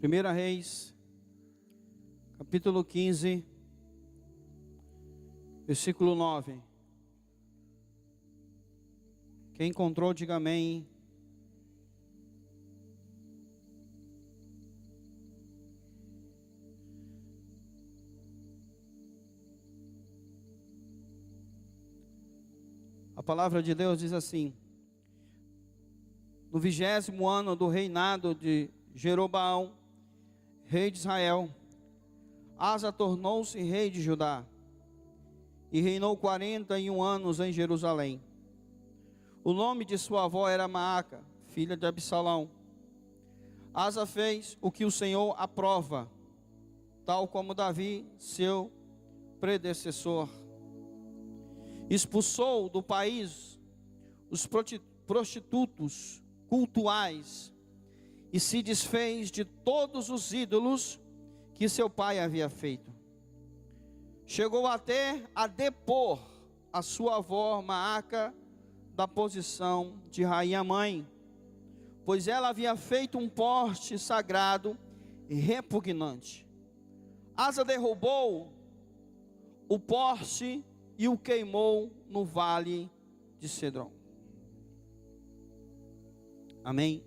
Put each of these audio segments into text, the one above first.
1 Reis, capítulo 15, versículo 9. Quem encontrou, diga amém. A palavra de Deus diz assim: no 20º ano do reinado de Jeroboão, rei de Israel, Asa tornou-se rei de Judá e reinou 41 anos em Jerusalém. O nome de sua avó era Maaca, filha de Absalão. Asa fez o que o Senhor aprova, tal como Davi, seu predecessor. Expulsou do país os prostitutos cultuais e se desfez de todos os ídolos que seu pai havia feito. Chegou até a depor a sua avó Maaca da posição de rainha mãe, pois ela havia feito um poste sagrado e repugnante. Asa derrubou o poste e o queimou no vale de Cedron. Amém.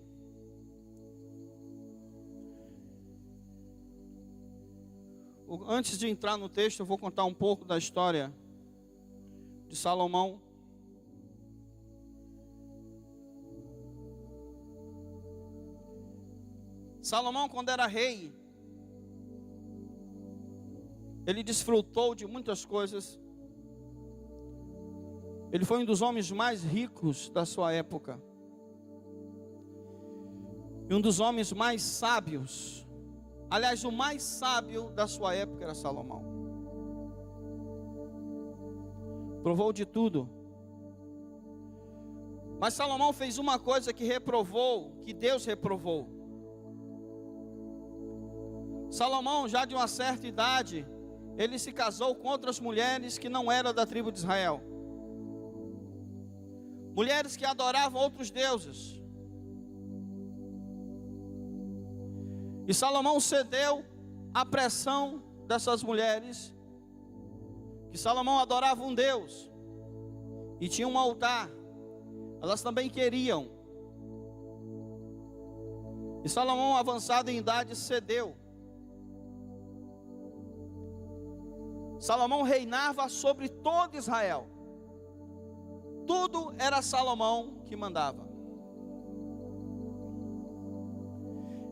Antes de entrar no texto, eu vou contar um pouco da história de Salomão. Salomão, quando era rei, ele desfrutou de muitas coisas. Ele foi um dos homens mais ricos da sua época. E um dos homens mais sábios. Aliás, o mais sábio da sua época era Salomão. Provou de tudo. Mas Salomão fez uma coisa que reprovou, que Deus reprovou. Salomão, já de uma certa idade, ele se casou com outras mulheres que não eram da tribo de Israel. Mulheres que adoravam outros deuses. E Salomão cedeu à pressão dessas mulheres, que Salomão adorava um Deus e tinha um altar. Elas também queriam. E Salomão, avançado em idade, cedeu. Salomão reinava sobre todo Israel. Tudo era Salomão que mandava.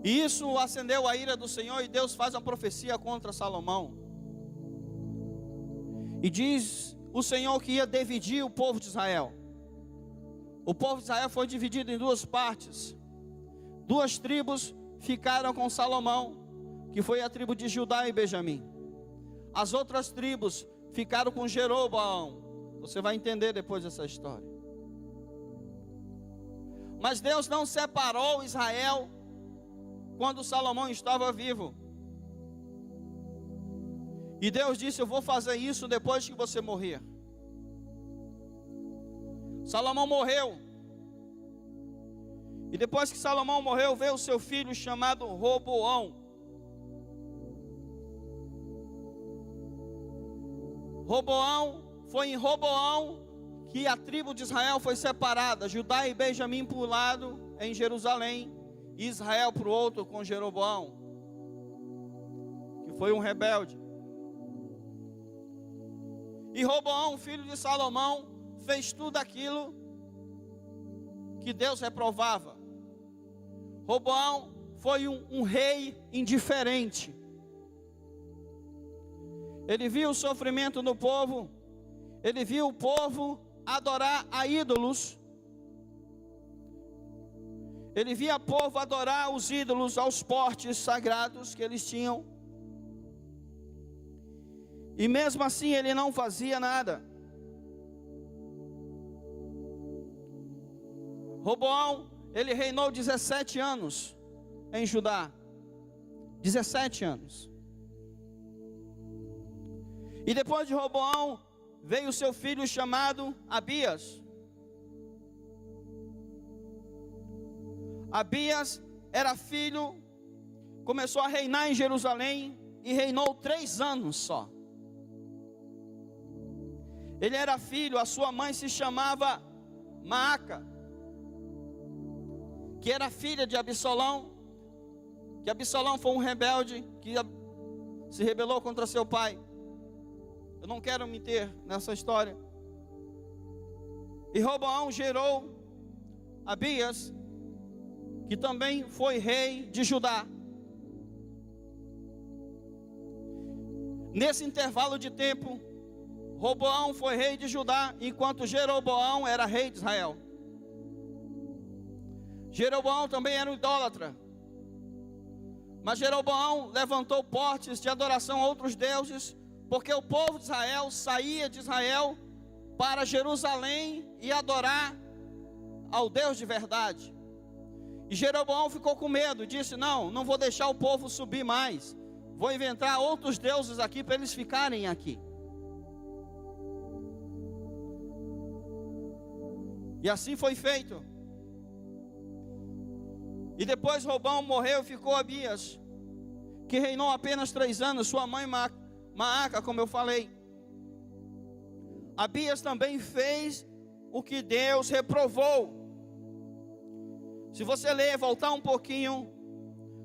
E isso acendeu a ira do Senhor, e Deus faz uma profecia contra Salomão. E diz o Senhor que ia dividir o povo de Israel. O povo de Israel foi dividido em duas partes. Duas tribos ficaram com Salomão, que foi a tribo de Judá e Benjamim. As outras tribos ficaram com Jeroboão. Você vai entender depois dessa história. Mas Deus não separou Israel quando Salomão estava vivo. E Deus disse: eu vou fazer isso depois que você morrer. Salomão morreu. E depois que Salomão morreu, veio o seu filho chamado Roboão. Foi em Roboão que a tribo de Israel foi separada. Judá e Benjamim por um lado em Jerusalém, e Israel para o outro com Jeroboão, que foi um rebelde. E Roboão, filho de Salomão, fez tudo aquilo que Deus reprovava. Roboão foi um rei indiferente. Ele viu o sofrimento do povo. Ele viu o povo adorar a ídolos. Ele via o povo adorar os ídolos, aos postes sagrados que eles tinham. E mesmo assim ele não fazia nada. Roboão, ele reinou 17 anos em Judá. 17 anos. E depois de Roboão, veio o seu filho chamado Abias. Abias era filho começou a reinar em Jerusalém e reinou 3 anos só. Ele era filho, a sua mãe se chamava Maaca, que era filha de Absalão, que Absalão foi um rebelde, que se rebelou contra seu pai. Eu não quero me meter nessa história. E Roboão gerou Abias, que também foi rei de Judá. Nesse intervalo de tempo, Roboão foi rei de Judá, enquanto Jeroboão era rei de Israel. Jeroboão também era um idólatra, mas Jeroboão levantou postes de adoração a outros deuses, porque o povo de Israel saía de Israel para Jerusalém e adorar ao Deus de verdade. E Jeroboão ficou com medo e disse: não vou deixar o povo subir mais, vou inventar outros deuses aqui para eles ficarem aqui. E assim foi feito. E depois Roboão morreu e ficou Abias, que reinou apenas 3 anos, sua mãe Maaca, como eu falei. Abias também fez o que Deus reprovou. Se você ler, voltar um pouquinho,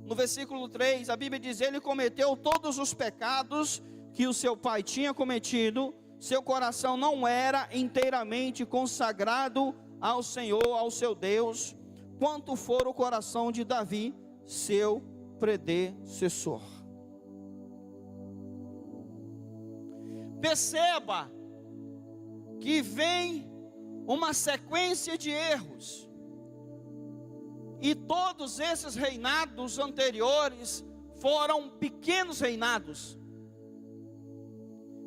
no versículo 3, a Bíblia diz: ele cometeu todos os pecados que o seu pai tinha cometido, seu coração não era inteiramente consagrado ao Senhor, ao seu Deus, quanto for o coração de Davi, seu predecessor. Perceba que vem uma sequência de erros, e todos esses reinados anteriores foram pequenos reinados.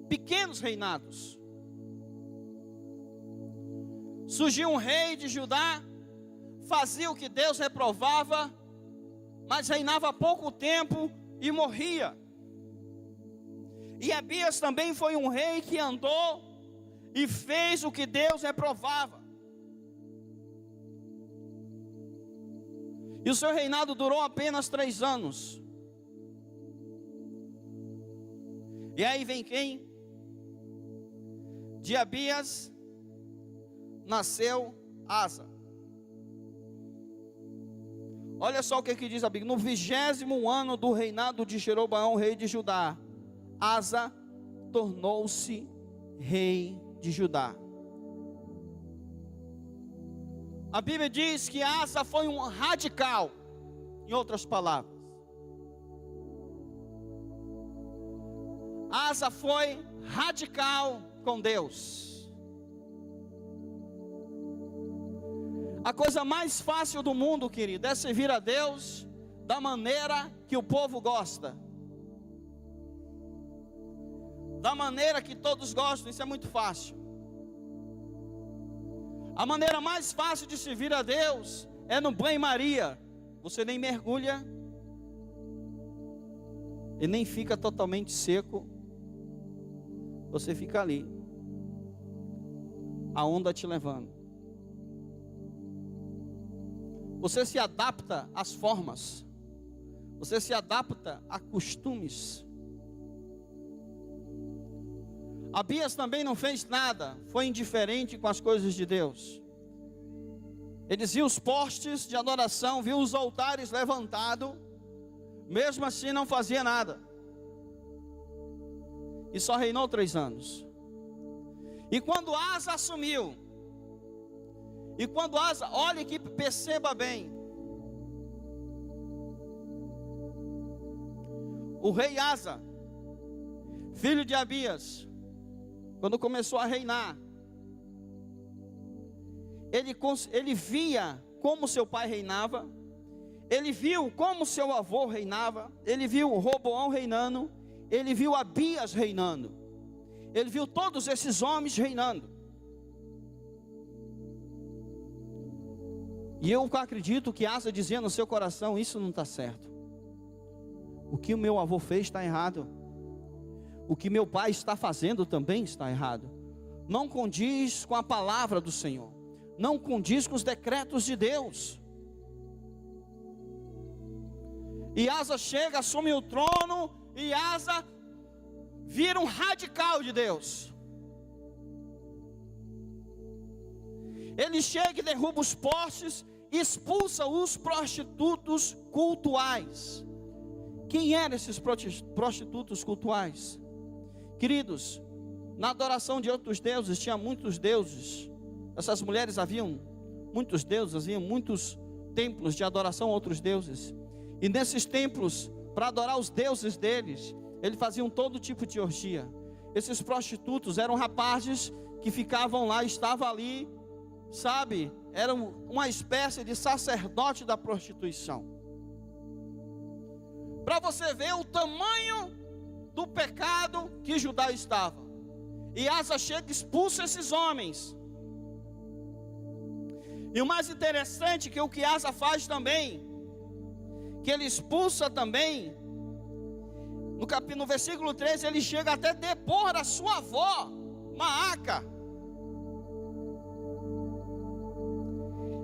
Pequenos reinados. Surgiu um rei de Judá, fazia o que Deus reprovava, mas reinava pouco tempo e morria. E Abias também foi um rei que andou e fez o que Deus reprovava. E o seu reinado durou apenas 3 anos. E aí vem quem? De Abias nasceu Asa. Olha só o que diz a Bíblia. No 20º ano do reinado de Jeroboão, rei de Judá, Asa tornou-se rei de Judá. A Bíblia diz que Asa foi um radical, em outras palavras. Asa foi radical com Deus. A coisa mais fácil do mundo, querido, é servir a Deus da maneira que o povo gosta, da maneira que todos gostam. Isso é muito fácil. A maneira mais fácil de servir a Deus é no banho-maria. Você nem mergulha e nem fica totalmente seco. Você fica ali, a onda te levando. Você se adapta às formas, você se adapta a costumes. Abias também não fez nada, foi indiferente com as coisas de Deus. Ele viu os postes de adoração, viu os altares levantados, mesmo assim não fazia nada. E só reinou 3 anos. E quando Asa assumiu, olha aqui, perceba bem. O rei Asa, filho de Abias, quando começou a reinar, ele via como seu pai reinava, ele viu como seu avô reinava, ele viu Roboão reinando, ele viu Abias reinando, ele viu todos esses homens reinando. E eu acredito que Asa dizia no seu coração: isso não está certo. O que o meu avô fez está errado. O que meu pai está fazendo também está errado. Não condiz com a palavra do Senhor. Não condiz com os decretos de Deus. E Asa chega, assume o trono, e Asa vira um radical de Deus. Ele chega e derruba os postes, expulsa os prostitutos cultuais. Quem eram esses prostitutos cultuais? Queridos, na adoração de outros deuses, tinha muitos deuses. Essas mulheres haviam muitos deuses, haviam muitos templos de adoração a outros deuses. E nesses templos, para adorar os deuses deles, eles faziam todo tipo de orgia. Esses prostitutos eram rapazes que ficavam lá, estavam ali, sabe, eram uma espécie de sacerdote da prostituição. Para você ver o tamanho do pecado que Judá estava. E Asa chega e expulsa esses homens. E o mais interessante é que o que Asa faz também, que ele expulsa também, no versículo 13, ele chega até depor a sua avó, Maaca.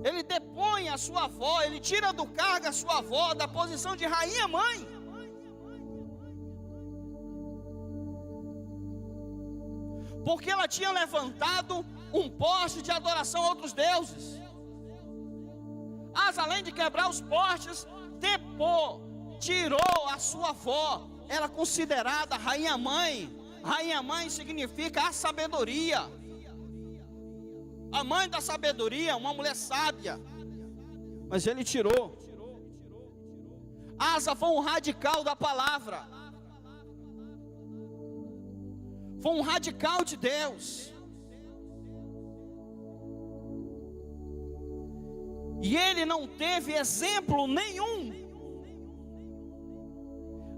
Ele depõe a sua avó, ele tira do cargo a sua avó, da posição de rainha mãe. Porque ela tinha levantado um poste de adoração a outros deuses. Asa, além de quebrar os postes, depô, tirou a sua avó. Era considerada rainha mãe. Rainha mãe significa a sabedoria. A mãe da sabedoria, uma mulher sábia. Mas ele tirou. Asa foi um radical da palavra. Foi um radical de Deus. E ele não teve exemplo nenhum.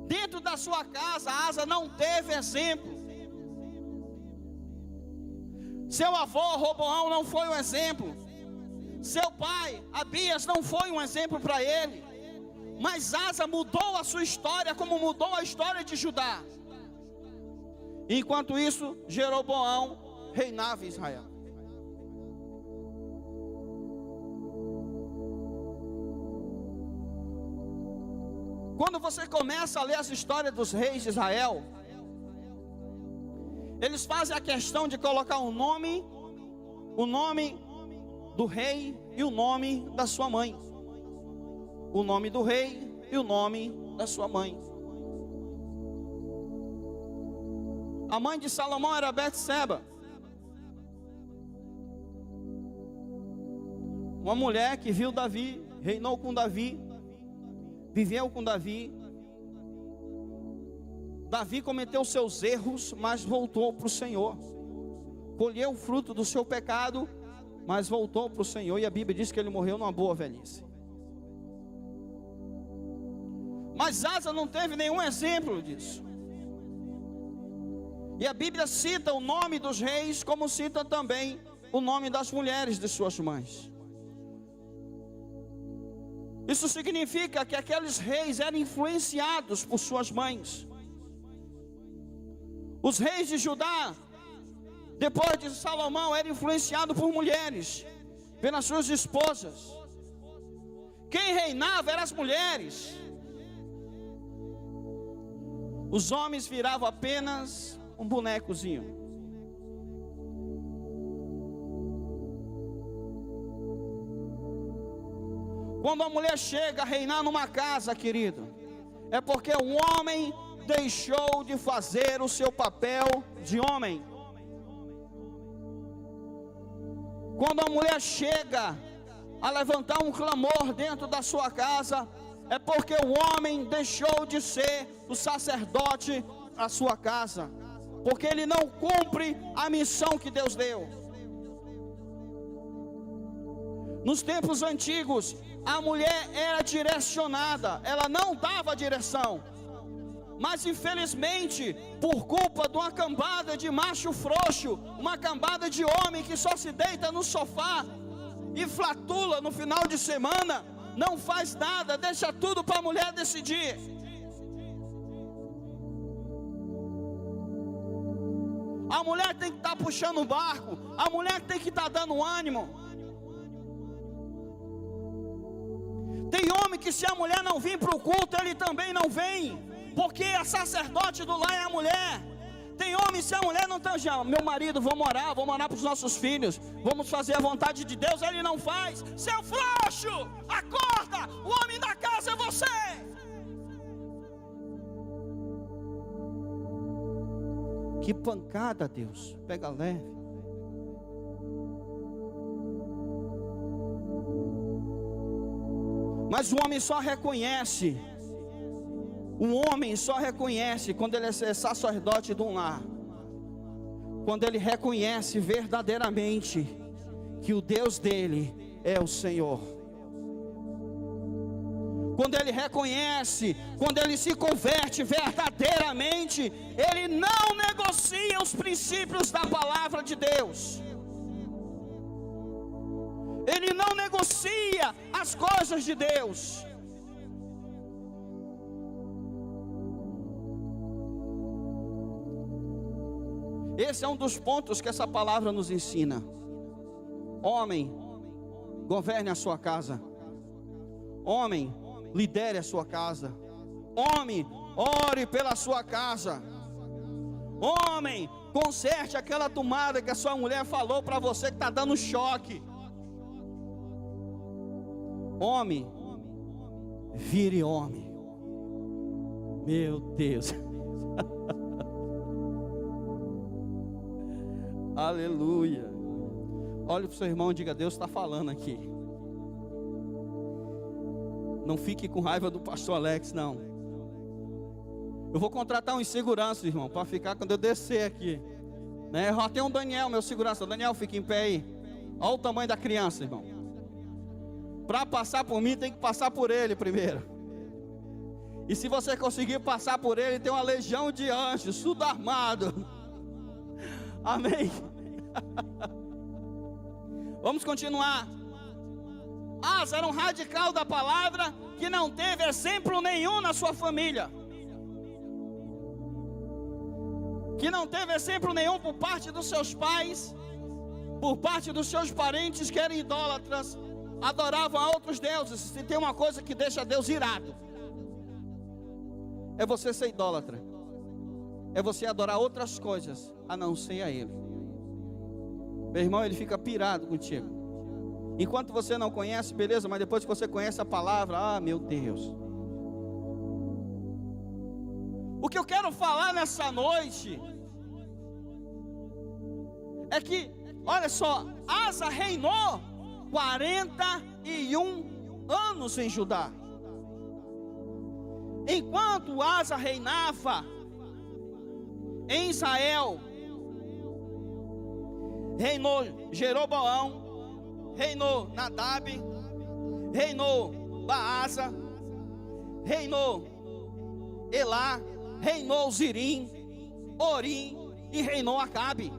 Dentro da sua casa, Asa não teve exemplo. Seu avô, Roboão, não foi um exemplo. Seu pai, Abias, não foi um exemplo para ele. Mas Asa mudou a sua história, como mudou a história de Judá. Enquanto isso, Jeroboão reinava em Israel. Quando você começa a ler as histórias dos reis de Israel, eles fazem a questão de colocar o nome do rei e o nome da sua mãe. O nome do rei e o nome da sua mãe. A mãe de Salomão era Betseba, uma mulher que viu Davi, reinou com Davi, viveu com Davi. Davi cometeu seus erros, mas voltou para o Senhor. Colheu o fruto do seu pecado, mas voltou para o Senhor. E a Bíblia diz que ele morreu numa boa velhice. Mas Asa não teve nenhum exemplo disso. E a Bíblia cita o nome dos reis, como cita também o nome das mulheres de suas mães. Isso significa que aqueles reis eram influenciados por suas mães. Os reis de Judá, depois de Salomão, eram influenciados por mulheres, pelas suas esposas. Quem reinava eram as mulheres. Os homens viravam apenas um bonecozinho. Quando a mulher chega a reinar numa casa, querido, é porque o homem deixou de fazer o seu papel de homem. Quando a mulher chega a levantar um clamor dentro da sua casa, é porque o homem deixou de ser o sacerdote da sua casa, porque ele não cumpre a missão que Deus deu. Nos tempos antigos, a mulher era direcionada, ela não dava direção. Mas infelizmente, por culpa de uma cambada de macho frouxo, uma cambada de homem que só se deita no sofá e flatula no final de semana, não faz nada, deixa tudo para a mulher decidir. A mulher tem que estar puxando o barco, a mulher tem que estar dando ânimo. Tem homem que se a mulher não vir para o culto, ele também não vem, porque a sacerdote do lar é a mulher. Tem homem, se a mulher não está, já, meu marido, vamos orar para os nossos filhos, vamos fazer a vontade de Deus, ele não faz. Seu frouxo, acorda, o homem da casa é você. Que pancada, Deus, pega leve. Mas o homem só reconhece quando ele é sacerdote de um lar, quando ele reconhece verdadeiramente que o Deus dele é o Senhor. Quando ele reconhece, quando ele se converte verdadeiramente, ele não negocia os princípios da palavra de Deus. Ele não negocia as coisas de Deus. Esse é um dos pontos que essa palavra nos ensina. Homem, governe a sua casa. Homem, lidere a sua casa. Homem, ore pela sua casa. Homem, conserte aquela tomada que a sua mulher falou para você que está dando choque. Homem, vire homem. Meu Deus. Aleluia. Olhe para o seu irmão e diga: Deus está falando aqui. Não fique com raiva do pastor Alex, não. Eu vou contratar um insegurança, irmão, para ficar quando eu descer aqui, né? Já tem um Daniel, meu segurança. Daniel, fica em pé aí. Olha o tamanho da criança, irmão. Para passar por mim, tem que passar por ele primeiro. E se você conseguir passar por ele, tem uma legião de anjos, tudo armado. Amém. Vamos continuar. Asa era um radical da palavra que não teve exemplo nenhum na sua família, que não teve exemplo nenhum por parte dos seus pais, por parte dos seus parentes que eram idólatras, adoravam a outros deuses. Se tem uma coisa que deixa Deus irado, é você ser idólatra, é você adorar outras coisas a não ser a Ele. Meu irmão, Ele fica pirado contigo. Enquanto você não conhece, beleza, mas depois que você conhece a palavra, meu Deus. O que eu quero falar nessa noite é que, olha só, Asa reinou 41 anos em Judá. Enquanto Asa reinava em Israel, reinou Jeroboão, reinou Nadab, reinou Baasa, reinou Elá, reinou Zirim, Orim e reinou Acabe.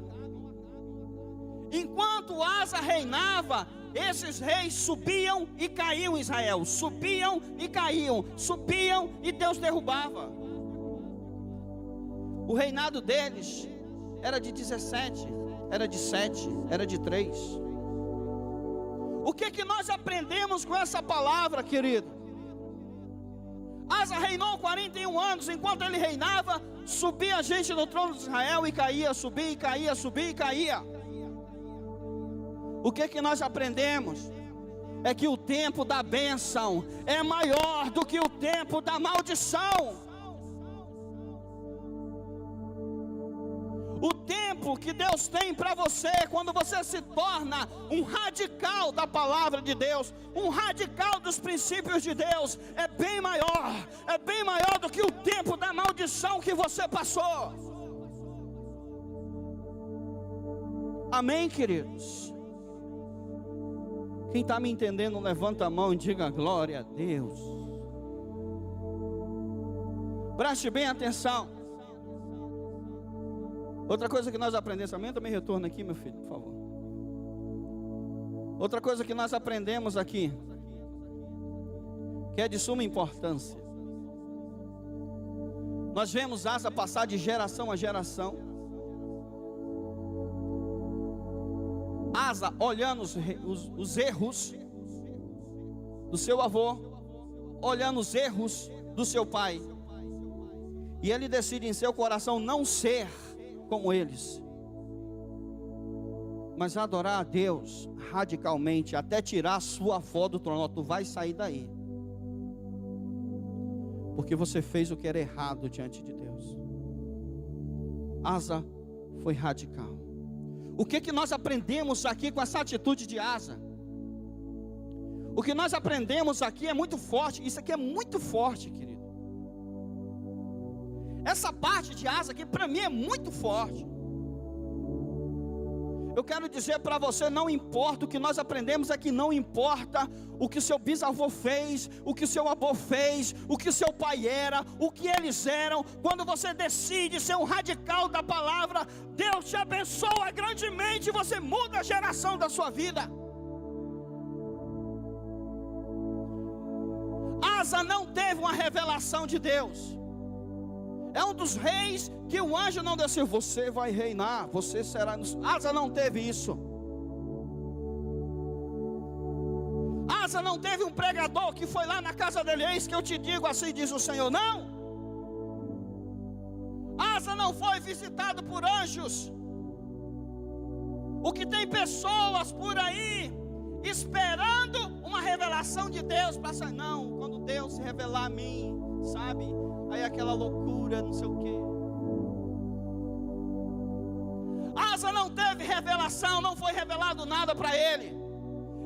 Enquanto Asa reinava, esses reis subiam e caíam em Israel, subiam e caíam, subiam e Deus derrubava. O reinado deles era de 17, era de 7, era de 3. O que nós aprendemos com essa palavra, querido? Asa reinou 41 anos, enquanto ele reinava, subia a gente no trono de Israel e caía, subia e caía, subia e caía. O que nós aprendemos? É que o tempo da bênção é maior do que o tempo da maldição. O tempo que Deus tem para você, quando você se torna um radical da palavra de Deus, um radical dos princípios de Deus, é bem maior do que o tempo da maldição que você passou. Amém, queridos? Quem está me entendendo, levanta a mão e diga glória a Deus. Preste bem atenção. Outra coisa que nós aprendemos, amém? Também retorna aqui, meu filho, por favor. Outra coisa que nós aprendemos aqui, que é de suma importância. Nós vemos Asa passar de geração a geração. Asa olhando os erros do seu avô, olhando os erros do seu pai, e ele decide em seu coração não ser como eles, mas adorar a Deus radicalmente, até tirar a sua avó do trono. Tu vai sair daí, porque você fez o que era errado diante de Deus. Asa foi radical. O que nós aprendemos aqui com essa atitude de Asa? O que nós aprendemos aqui é muito forte. Isso aqui é muito forte, querido. Essa parte de Asa aqui para mim é muito forte. Eu quero dizer para você, não importa, o que nós aprendemos é que não importa o que o seu bisavô fez, o que o seu avô fez, o que o seu pai era, o que eles eram. Quando você decide ser um radical da palavra, Deus te abençoa grandemente, você muda a geração da sua vida. Asa não teve uma revelação de Deus. É um dos reis que o anjo não desceu. Você vai reinar, você será. Asa não teve isso. Asa não teve um pregador que foi lá na casa dele. Eis que eu te digo, assim diz o Senhor. Não. Asa não foi visitado por anjos. O que tem pessoas por aí esperando uma revelação de Deus para sair. Não, quando Deus se revelar a mim, sabe? Aí aquela loucura, não sei o quê. Asa não teve revelação, não foi revelado nada para ele.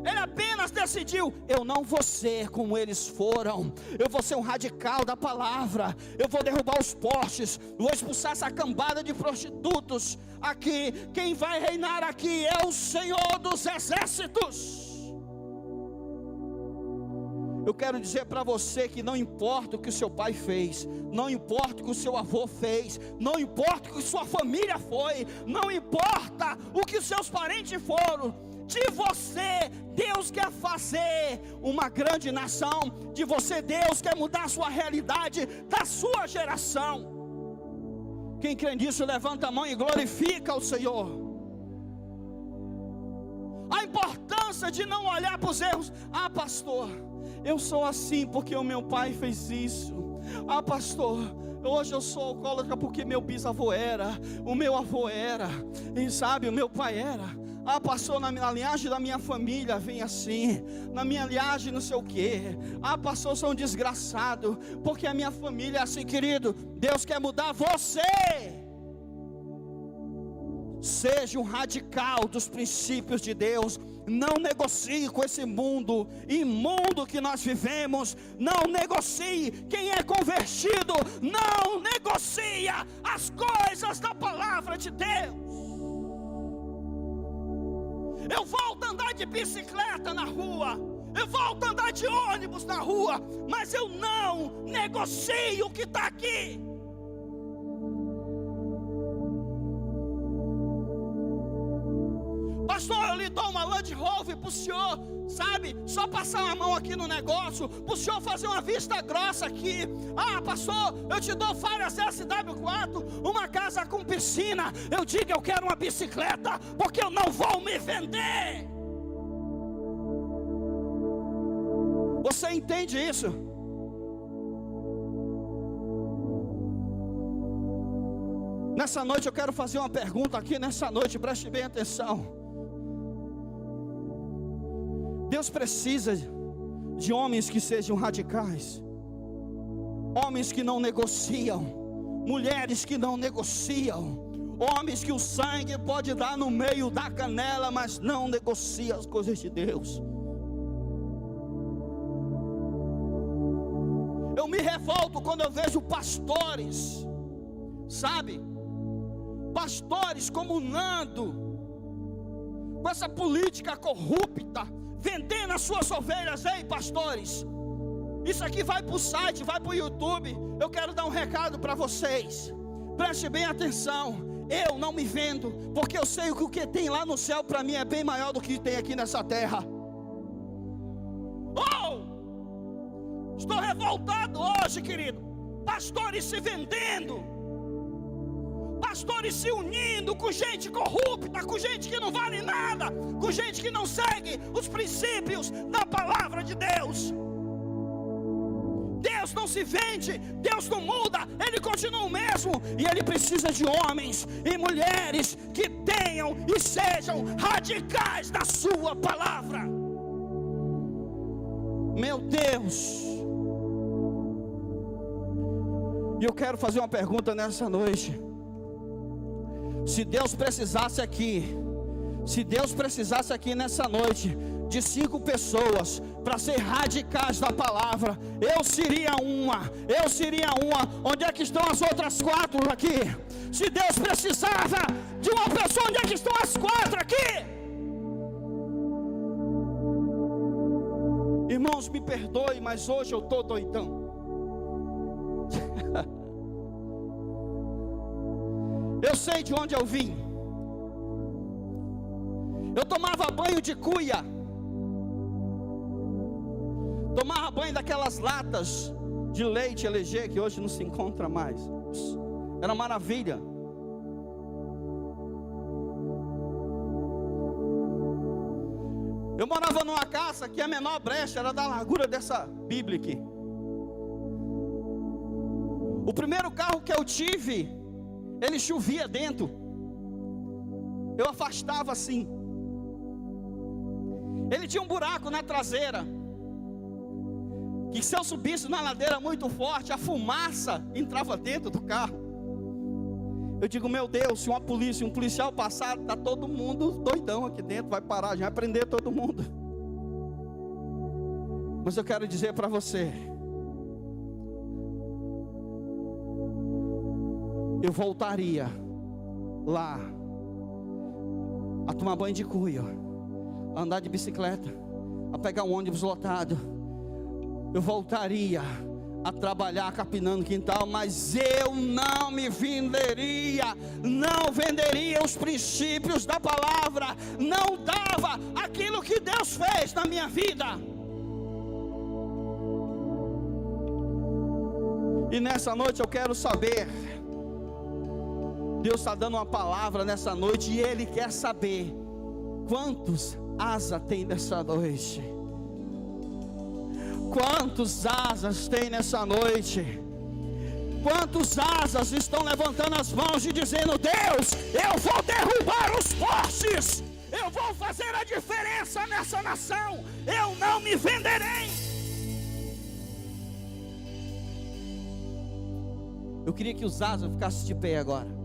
Ele apenas decidiu: eu não vou ser como eles foram. Eu vou ser um radical da palavra. Eu vou derrubar os postes. Vou expulsar essa cambada de prostitutos aqui. Quem vai reinar aqui é o Senhor dos exércitos. Eu quero dizer para você que não importa o que o seu pai fez, não importa o que o seu avô fez, não importa o que sua família foi, não importa o que os seus parentes foram, de você Deus quer fazer uma grande nação, de você Deus quer mudar a sua realidade, da sua geração. Quem crê nisso, levanta a mão e glorifica o Senhor. A importância de não olhar para os erros. Ah, pastor, eu sou assim porque o meu pai fez isso. Ah, pastor, hoje eu sou alcoólatra porque meu bisavô era, o meu avô era, e sabe, o meu pai era. Ah, pastor, na linhagem da minha família vem assim, na minha linhagem não sei o que. Ah, pastor, eu sou um desgraçado porque a minha família é assim. Querido, Deus quer mudar você. Seja um radical dos princípios de Deus. Não negocie com esse mundo imundo que nós vivemos. Não negocie. Quem é convertido não negocia as coisas da palavra de Deus. Eu volto a andar de bicicleta na rua, eu volto a andar de ônibus na rua, mas eu não negocio o que está aqui. Pastor, eu lhe dou uma Land Rover para o senhor, sabe, só passar a mão aqui no negócio, para o senhor fazer uma vista grossa aqui. Ah, pastor, eu te dou várias SW4, uma casa com piscina. Eu digo, eu quero uma bicicleta, porque eu não vou me vender. Você entende isso? Nessa noite eu quero fazer uma pergunta aqui nessa noite, preste bem atenção. Deus precisa de homens que sejam radicais, homens que não negociam, mulheres que não negociam, homens que o sangue pode dar no meio da canela, mas não negocia as coisas de Deus. Eu me revolto quando eu vejo pastores, sabe, pastores comunando com essa política corrupta, vendendo as suas ovelhas. Ei, pastores, isso aqui vai para o site, vai para o YouTube. Eu quero dar um recado para vocês, preste bem atenção. Eu não me vendo, porque eu sei que o que tem lá no céu para mim é bem maior do que tem aqui nessa terra. Oh, estou revoltado hoje, querido. Pastores se vendendo, pastores se unindo com gente corrupta, com gente que não vale nada, com gente que não segue os princípios da palavra de Deus. Deus não se vende, Deus não muda, Ele continua o mesmo. E Ele precisa de homens e mulheres que tenham e sejam radicais na sua palavra. Meu Deus. E eu quero fazer uma pergunta nessa noite. Se Deus precisasse aqui nessa noite de 5 pessoas para ser radicais na palavra, eu seria uma. Onde é que estão as outras 4 aqui? Se Deus precisava de uma pessoa, onde é que estão as 4 aqui? Irmãos, me perdoe, mas hoje eu estou doidão. Eu sei de onde eu vim. Eu tomava banho de cuia. Tomava banho daquelas latas de leite LG que hoje não se encontra mais. Era maravilha. Eu morava numa casa que a menor brecha era da largura dessa Bíblia aqui. O primeiro carro que eu tive, ele chovia dentro. Eu afastava assim. Ele tinha um buraco na traseira, que se eu subisse na ladeira muito forte, a fumaça entrava dentro do carro. Eu digo, meu Deus, se um policial passar, está todo mundo doidão aqui dentro, vai parar, já vai prender todo mundo. Mas eu quero dizer para você, eu voltaria lá a tomar banho de cuia, a andar de bicicleta, a pegar um ônibus lotado. Eu voltaria a trabalhar capinando quintal, mas eu não me venderia, não venderia os princípios da palavra, não dava aquilo que Deus fez na minha vida. E nessa noite eu quero saber, Deus está dando uma palavra nessa noite e Ele quer saber quantos asas tem nessa noite. Quantos asas tem nessa noite? Quantos asas estão levantando as mãos e dizendo, Deus, eu vou derrubar os postes, eu vou fazer a diferença nessa nação, eu não me venderei. Eu queria que os asas ficassem de pé agora.